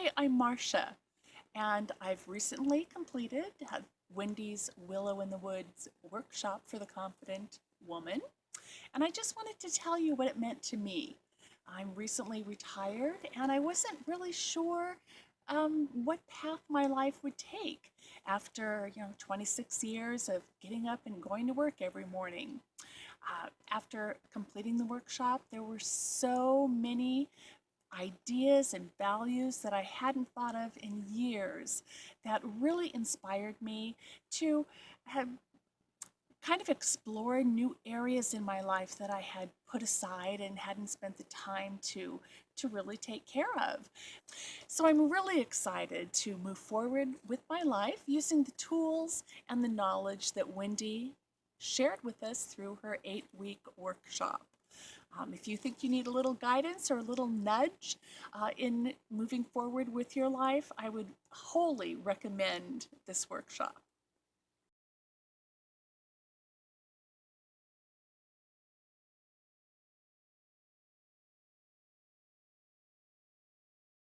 Hi, I'm Marsha, and I've recently completed Wendy's Willow in the Woods workshop for the confident woman. And I just wanted to tell you what it meant to me. I'm recently retired, and I wasn't really sure what path my life would take after 26 years of getting up and going to work every morning. After completing the workshop, there were so many ideas and values that I hadn't thought of in years that really inspired me to have kind of explore new areas in my life that I had put aside and hadn't spent the time to really take care of. So I'm really excited to move forward with my life using the tools and the knowledge that Wendy shared with us through her 8-week workshop. If you think you need a little guidance or a little nudge in moving forward with your life, I would wholly recommend this workshop.